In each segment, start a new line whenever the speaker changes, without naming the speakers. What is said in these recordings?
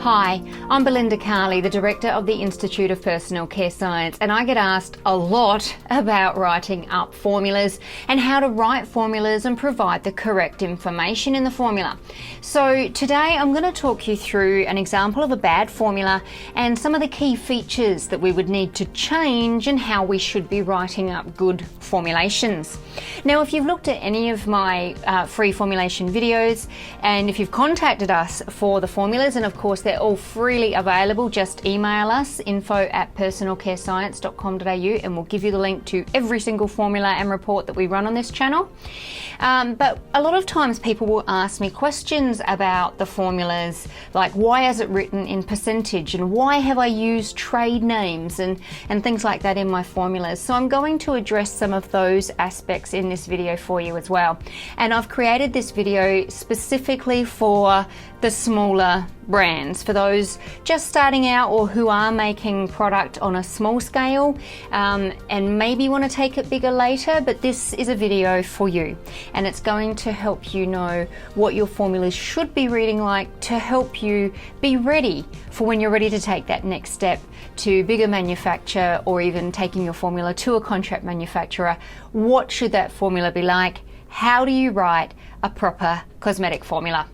Hi, I'm Belinda Carley, the Director of the Institute of Personal Care Science, and I get asked a lot about writing up formulas and how to write formulas and provide the correct information in the formula. So today I'm going to talk you through an example of a bad formula and some of the key features that we would need to change and how we should be writing up good formulations. Now, if you've looked at any of my free formulation videos and if you've contacted us for the formulas, and of course they're all freely available, just email us info@personalcarescience.com.au and we'll give you the link to every single formula and report that we run on this channel. But a lot of times people will ask me questions about the formulas, like why is it written in percentage and why have I used trade names and things like that in my formulas. So I'm going to address some of those aspects in this video for you as well. And I've created this video specifically for the smaller brands, for those just starting out or who are making product on a small scale and maybe want to take it bigger later, but this is a video for you and it's going to help you know what your formulas should be reading like to help you be ready for when you're ready to take that next step to bigger manufacture or even taking your formula to a contract manufacturer. What should that formula be like? How do you write a proper cosmetic formula?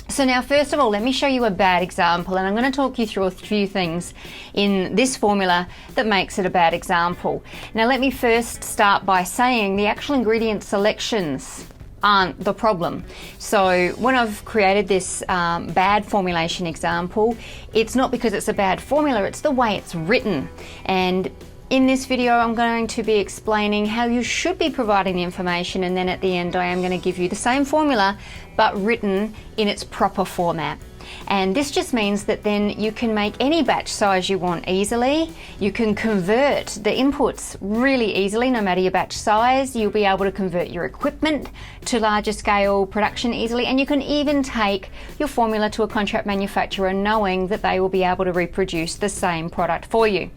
So now, first of all, let me show you a bad example, and I'm going to talk you through a few things in this formula that makes it a bad example. Now, let me first start by saying the actual ingredient selections aren't the problem. So when I've created this bad formulation example, it's not because it's a bad formula, it's the way it's written. And in this video, I'm going to be explaining how you should be providing the information, and then at the end I am going to give you the same formula but written in its proper format. And this just means that then you can make any batch size you want easily. You can convert the inputs really easily, no matter your batch size. You'll be able to convert your equipment to larger scale production easily, and you can even take your formula to a contract manufacturer knowing that they will be able to reproduce the same product for you.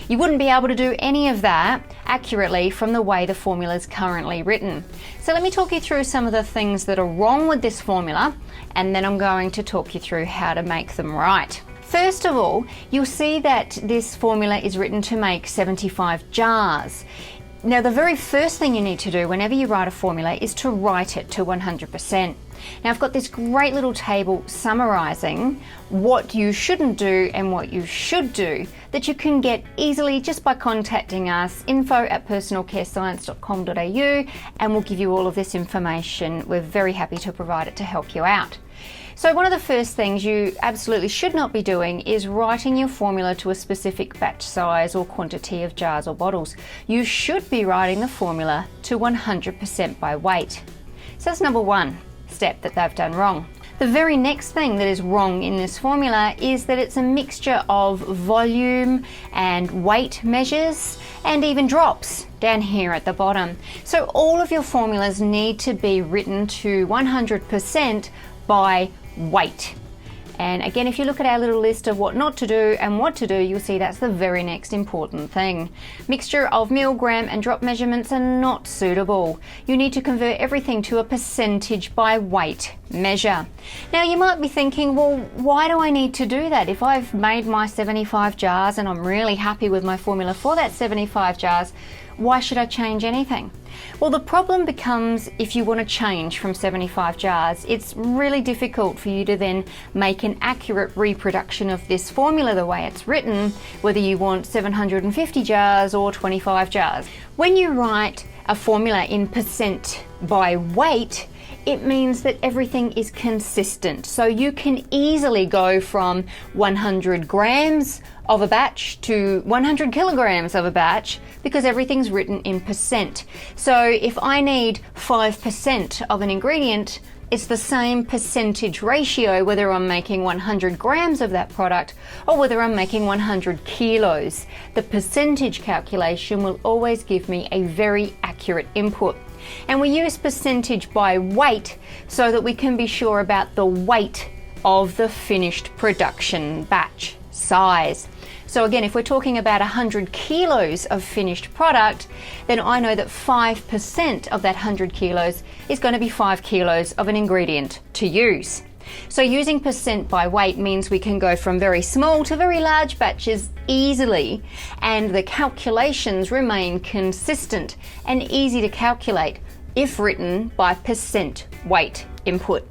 You wouldn't be able to do any of that accurately from the way the formula is currently written. So let me talk you through some of the things that are wrong with this formula, and then I'm going to talk you through how to make them right. First of all, you'll see that this formula is written to make 75 jars. Now, the very first thing you need to do whenever you write a formula is to write it to 100%. Now, I've got this great little table summarizing what you shouldn't do and what you should do that you can get easily just by contacting us, info@personalcarescience.com.au, and we'll give you all of this information. We're very happy to provide it to help you out. So one of the first things you absolutely should not be doing is writing your formula to a specific batch size or quantity of jars or bottles. You should be writing the formula to 100% by weight. So that's number one step that they've done wrong. The very next thing that is wrong in this formula is that it's a mixture of volume and weight measures and even drops down here at the bottom. So all of your formulas need to be written to 100% by weight. And again, if you look at our little list of what not to do and what to do, you'll see that's the very next important thing. Mixture of mil, gram and drop measurements are not suitable. You need to convert everything to a percentage by weight measure. Now, you might be thinking, well, why do I need to do that? If I've made my 75 jars and I'm really happy with my formula for that 75 jars, why should I change anything? Well, the problem becomes if you want to change from 75 jars, it's really difficult for you to then make an accurate reproduction of this formula the way it's written, whether you want 750 jars or 25 jars. When you write a formula in percent by weight, it means that everything is consistent. So you can easily go from 100 grams of a batch to 100 kilograms of a batch because everything's written in percent. So if I need 5% of an ingredient, it's the same percentage ratio whether I'm making 100 grams of that product or whether I'm making 100 kilos. The percentage calculation will always give me a very accurate input. And we use percentage by weight so that we can be sure about the weight of the finished production batch size. So again, if we're talking about 100 kilos of finished product, then I know that 5% of that 100 kilos is going to be 5 kilos of an ingredient to use. So using percent by weight means we can go from very small to very large batches easily, and the calculations remain consistent and easy to calculate if written by percent weight input.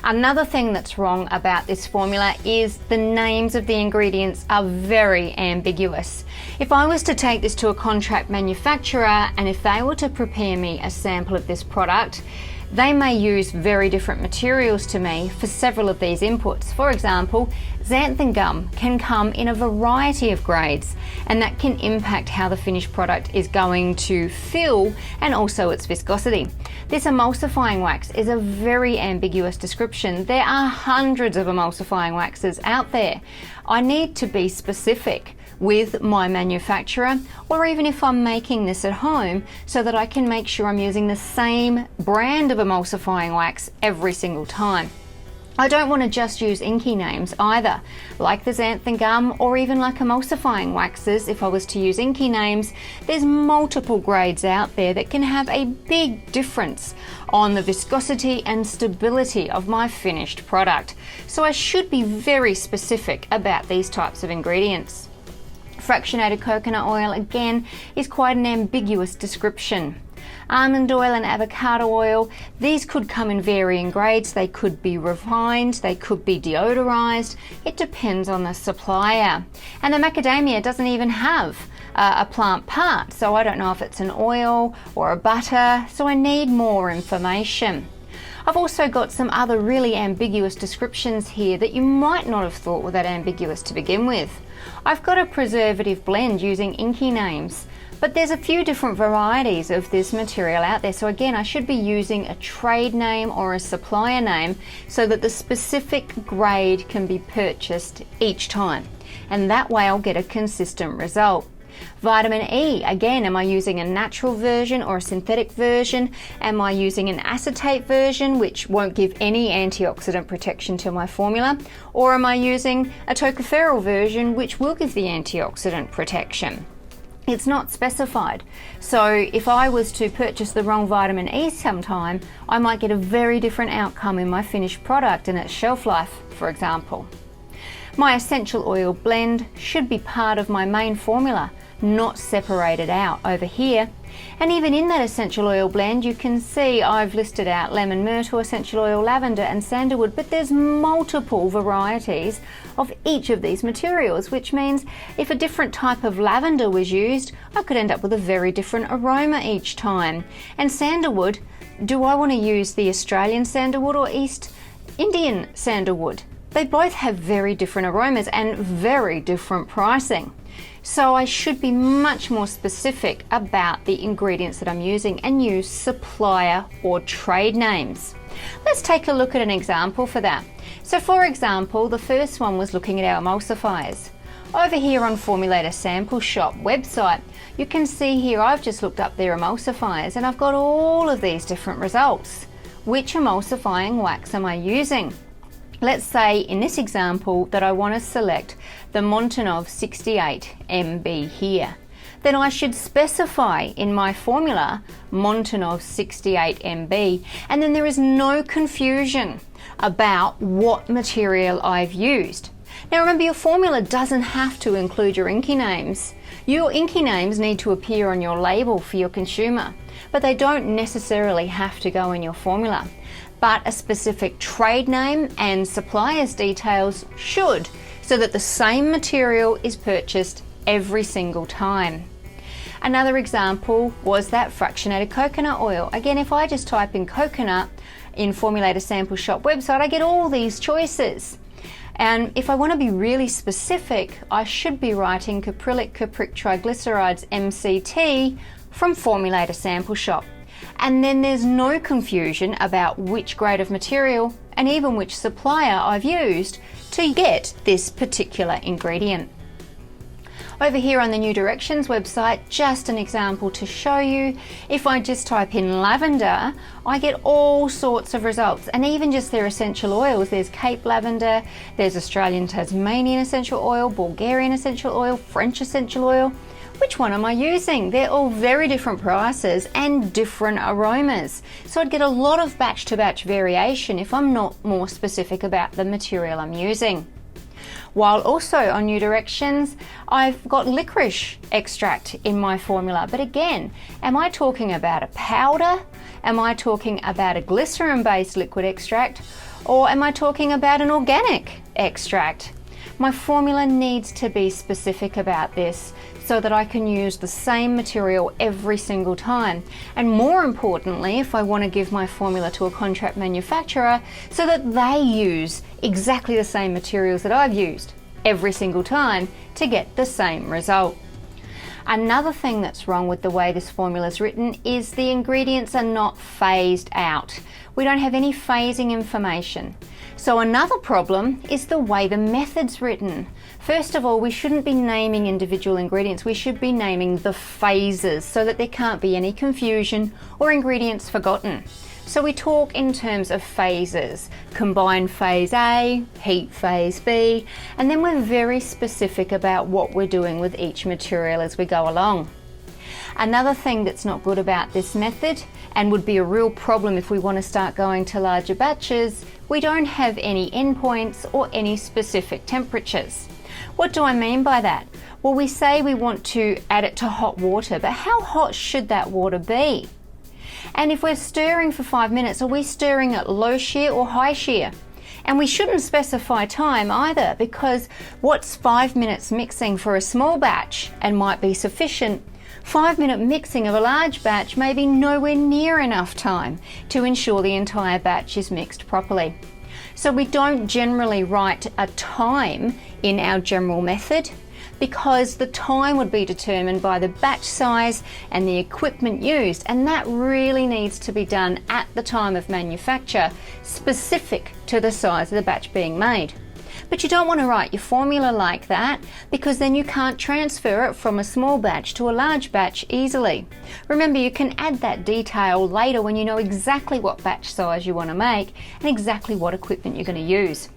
Another thing that's wrong about this formula is the names of the ingredients are very ambiguous. If I was to take this to a contract manufacturer and if they were to prepare me a sample of this product, they may use very different materials to me for several of these inputs. For example, xanthan gum can come in a variety of grades, and that can impact how the finished product is going to feel and also its viscosity. This emulsifying wax is a very ambiguous description. There are hundreds of emulsifying waxes out there. I need to be specific with my manufacturer, or even if I'm making this at home, so that I can make sure I'm using the same brand of emulsifying wax every single time. I don't want to just use inky names either, like the xanthan gum or even like emulsifying waxes. If I was to use inky names, there's multiple grades out there that can have a big difference on the viscosity and stability of my finished product. So I should be very specific about these types of ingredients. Fractionated coconut oil, again, is quite an ambiguous description. Almond oil and avocado oil, these could come in varying grades. They could be refined, they could be deodorized. It depends on the supplier. And the macadamia doesn't even have a plant part, so I don't know if it's an oil or a butter, so I need more information. I've also got some other really ambiguous descriptions here that you might not have thought were that ambiguous to begin with. I've got a preservative blend using inky names, but there's a few different varieties of this material out there. So again, I should be using a trade name or a supplier name so that the specific grade can be purchased each time. And that way I'll get a consistent result. Vitamin E, again, am I using a natural version or a synthetic version? Am I using an acetate version, which won't give any antioxidant protection to my formula? Or am I using a tocopherol version, which will give the antioxidant protection? It's not specified. So if I was to purchase the wrong vitamin E sometime, I might get a very different outcome in my finished product and its shelf life, for example. My essential oil blend should be part of my main formula, not separated out over here. And even in that essential oil blend, you can see I've listed out lemon myrtle, essential oil lavender and sandalwood, but there's multiple varieties of each of these materials, which means if a different type of lavender was used, I could end up with a very different aroma each time. And sandalwood, do I want to use the Australian sandalwood or East Indian sandalwood? They both have very different aromas and very different pricing. So I should be much more specific about the ingredients that I'm using and use supplier or trade names. Let's take a look at an example for that. So for example, the first one was looking at our emulsifiers. Over here on Formulator Sample Shop website, you can see here I've just looked up their emulsifiers and I've got all of these different results. Which emulsifying wax am I using? Let's say in this example that I want to select the Montanov 68 MB here. Then I should specify in my formula Montanov 68 MB, and then there is no confusion about what material I've used. Now remember, your formula doesn't have to include your inky names. Your inky names need to appear on your label for your consumer, but they don't necessarily have to go in your formula. But a specific trade name and supplier's details should, so that the same material is purchased every single time. Another example was that fractionated coconut oil. Again, if I just type in coconut in Formulator Sample Shop website, I get all these choices. And if I want to be really specific, I should be writing caprylic cupric triglycerides MCT from Formulator Sample Shop. And then there's no confusion about which grade of material and even which supplier I've used to get this particular ingredient. Over here on the New Directions website, just an example to show you, if I just type in lavender, I get all sorts of results, and even just their essential oils. There's Cape lavender, there's Australian Tasmanian essential oil, Bulgarian essential oil, French essential oil. which one am I using? They're all very different prices and different aromas. So I'd get a lot of batch to batch variation if I'm not more specific about the material I'm using. While also on New Directions, I've got licorice extract in my formula. But again, am I talking about a powder? Am I talking about a glycerin-based liquid extract? Or am I talking about an organic extract? My formula needs to be specific about this so that I can use the same material every single time. And more importantly, if I want to give my formula to a contract manufacturer, so that they use exactly the same materials that I've used every single time to get the same result. Another thing that's wrong with the way this formula is written is the ingredients are not phased out. We don't have any phasing information. So another problem is the way the method's written. First of all, we shouldn't be naming individual ingredients. We should be naming the phases so that there can't be any confusion or ingredients forgotten. So we talk in terms of phases: combined phase A, heat phase B, and then we're very specific about what we're doing with each material as we go along. Another thing that's not good about this method, and would be a real problem if we want to start going to larger batches, we don't have any endpoints or any specific temperatures. What do I mean by that? Well, we say we want to add it to hot water, but how hot should that water be? And if we're stirring for 5 minutes, are we stirring at low shear or high shear? And we shouldn't specify time either, because what's 5 minutes mixing for a small batch and might be sufficient, 5-minute mixing of a large batch may be nowhere near enough time to ensure the entire batch is mixed properly. So we don't generally write a time in our general method, because the time would be determined by the batch size and the equipment used, and that really needs to be done at the time of manufacture, specific to the size of the batch being made. But you don't want to write your formula like that, because then you can't transfer it from a small batch to a large batch easily. Remember, you can add that detail later when you know exactly what batch size you want to make and exactly what equipment you're going to use.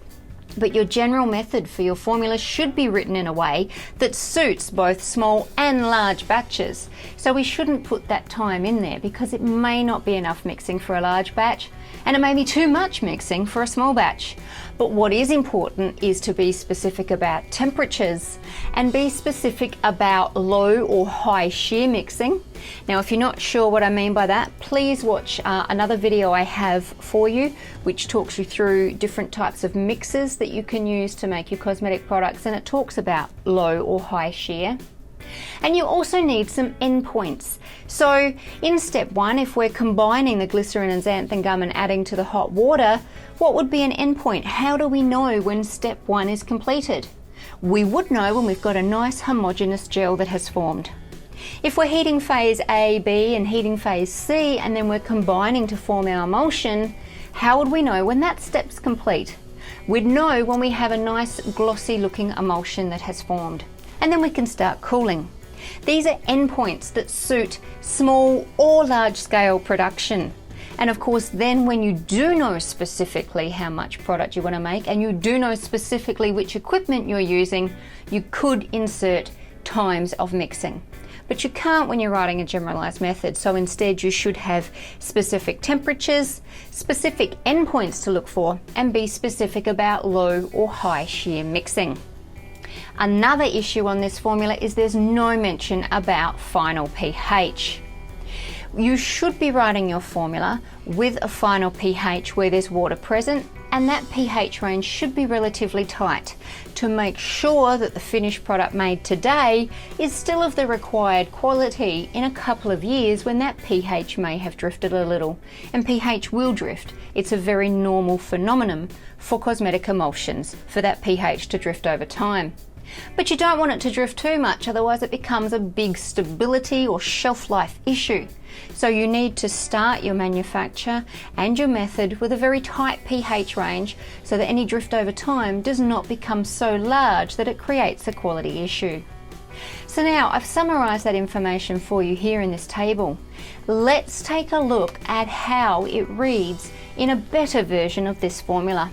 But your general method for your formula should be written in a way that suits both small and large batches. So we shouldn't put that time in there, because it may not be enough mixing for a large batch, and it may be too much mixing for a small batch. But what is important is to be specific about temperatures and be specific about low or high shear mixing. Now, if you're not sure what I mean by that, please watch another video I have for you, which talks you through different types of mixes that you can use to make your cosmetic products, and it talks about low or high shear. And you also need some endpoints. So in step 1, if we're combining the glycerin and xanthan gum and adding to the hot water, what would be an endpoint? How do we know when step 1 is completed? We would know when we've got a nice homogeneous gel that has formed. If we're heating phase A, B and heating phase C, and then we're combining to form our emulsion, how would we know when that step's complete? We'd know when we have a nice glossy looking emulsion that has formed. And then we can start cooling. These are endpoints that suit small or large scale production. And of course, then when you do know specifically how much product you want to make, and you do know specifically which equipment you're using, you could insert times of mixing. But you can't when you're writing a generalized method. So instead you should have specific temperatures, specific endpoints to look for, and be specific about low or high shear mixing. Another issue on this formula is there's no mention about final pH. You should be writing your formula with a final pH where there's water present, and that pH range should be relatively tight to make sure that the finished product made today is still of the required quality in a couple of years, when that pH may have drifted a little. And pH will drift. It's a very normal phenomenon for cosmetic emulsions for that pH to drift over time. But you don't want it to drift too much, otherwise it becomes a big stability or shelf life issue. So you need to start your manufacture and your method with a very tight pH range, so that any drift over time does not become so large that it creates a quality issue. So now I've summarised that information for you here in this table. Let's take a look at how it reads in a better version of this formula.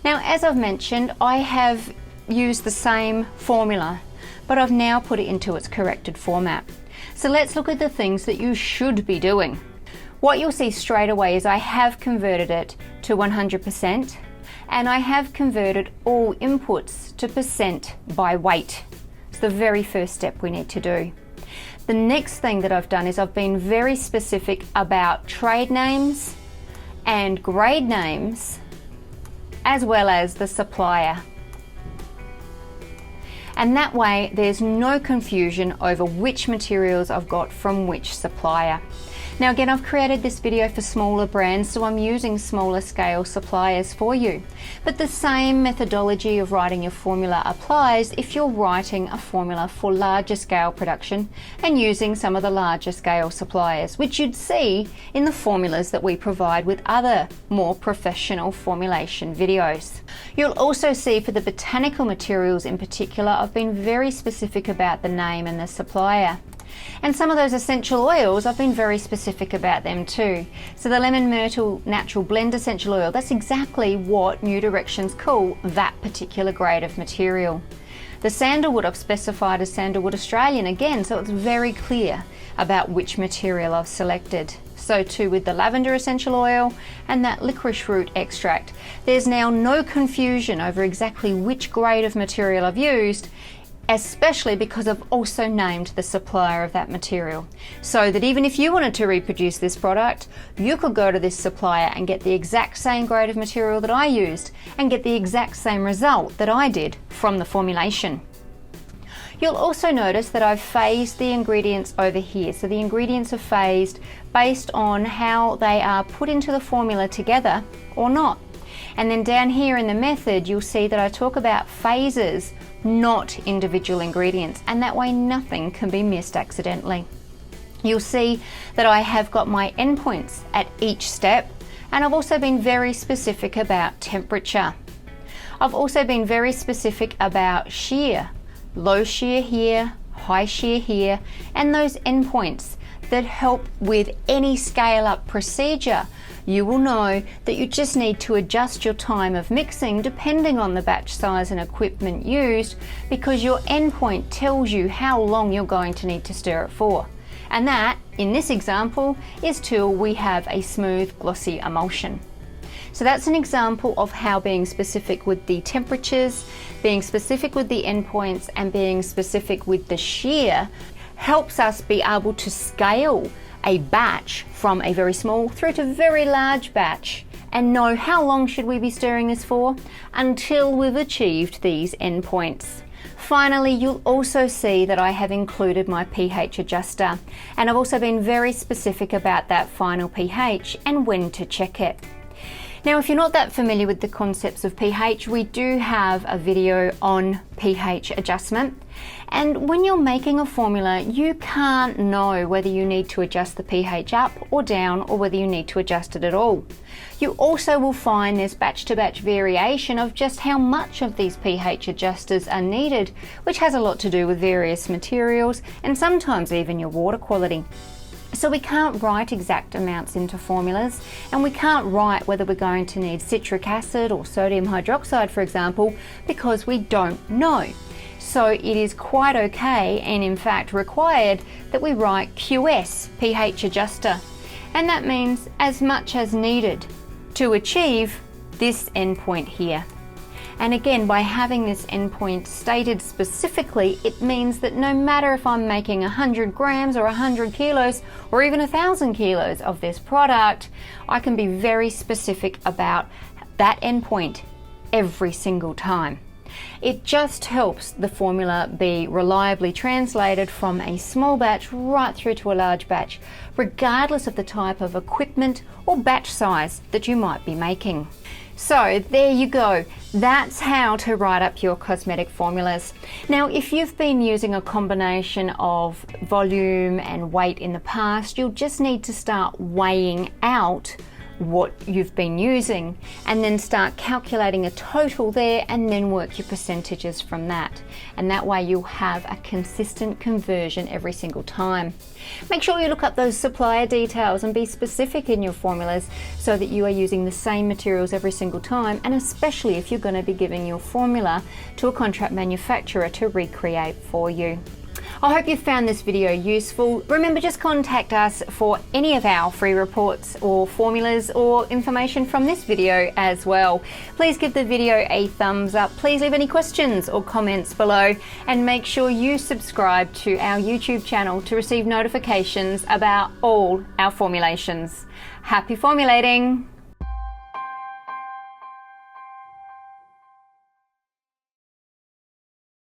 Now, as I've mentioned, I have use the same formula, but I've now put it into its corrected format. So let's look at the things that you should be doing. What you'll see straight away is I have converted it to 100%, and I have converted all inputs to percent by weight. It's the very first step we need to do. The next thing that I've done is I've been very specific about trade names and grade names, as well as the supplier. And that way there's no confusion over which materials I've got from which supplier. Now again, I've created this video for smaller brands, so I'm using smaller scale suppliers for you. But the same methodology of writing your formula applies if you're writing a formula for larger scale production and using some of the larger scale suppliers, which you'd see in the formulas that we provide with other more professional formulation videos. You'll also see for the botanical materials in particular, I've been very specific about the name and the supplier. And some of those essential oils, I've been very specific about them too. So the lemon myrtle natural blend essential oil, that's exactly what New Directions call that particular grade of material. The sandalwood I've specified as Sandalwood Australian again, so it's very clear about which material I've selected. So too with the lavender essential oil and that licorice root extract. There's now no confusion over exactly which grade of material I've used, especially because I've also named the supplier of that material, so that even if you wanted to reproduce this product, you could go to this supplier and get the exact same grade of material that I used and get the exact same result that I did from the formulation. You'll also notice that I've phased the ingredients over here. So the ingredients are phased based on how they are put into the formula together or not. And then down here in the method, you'll see that I talk about phases, not individual ingredients, and that way nothing can be missed accidentally. You'll see that I have got my endpoints at each step, and I've also been very specific about temperature. I've also been very specific about shear, low shear here, high shear here, and those endpoints that help with any scale up procedure. You will know that you just need to adjust your time of mixing depending on the batch size and equipment used, because your endpoint tells you how long you're going to need to stir it for. And that, in this example, is till we have a smooth, glossy emulsion. So that's an example of how being specific with the temperatures, being specific with the endpoints, and being specific with the shear helps us be able to scale a batch from a very small through to very large batch and know how long should we be stirring this for until we've achieved these endpoints. Finally, you'll also see that I have included my pH adjuster, and I've also been very specific about that final pH and when to check it. Now, if you're not that familiar with the concepts of pH, we do have a video on pH adjustment. And when you're making a formula, you can't know whether you need to adjust the pH up or down, or whether you need to adjust it at all. You also will find there's batch to batch variation of just how much of these pH adjusters are needed, which has a lot to do with various materials and sometimes even your water quality. So we can't write exact amounts into formulas, and we can't write whether we're going to need citric acid or sodium hydroxide, for example, because we don't know. So it is quite okay, and in fact required, that we write QS pH adjuster, and that means as much as needed to achieve this endpoint here. And again, by having this endpoint stated specifically, it means that no matter if I'm making 100 grams or 100 kilos or even 1,000 kilos of this product, I can be very specific about that endpoint every single time. It just helps the formula be reliably translated from a small batch right through to a large batch, regardless of the type of equipment or batch size that you might be making. So there you go. That's how to write up your cosmetic formulas. Now, if you've been using a combination of volume and weight in the past, you'll just need to start weighing out what you've been using, and then start calculating a total there and then work your percentages from that. And that way you'll have a consistent conversion every single time. Make sure you look up those supplier details and be specific in your formulas so that you are using the same materials every single time, and especially if you're going to be giving your formula to a contract manufacturer to recreate for you. I hope you found this video useful. Remember, just contact us for any of our free reports or formulas or information from this video as well. Please give the video a thumbs up. Please leave any questions or comments below, and make sure you subscribe to our YouTube channel to receive notifications about all our formulations. Happy formulating!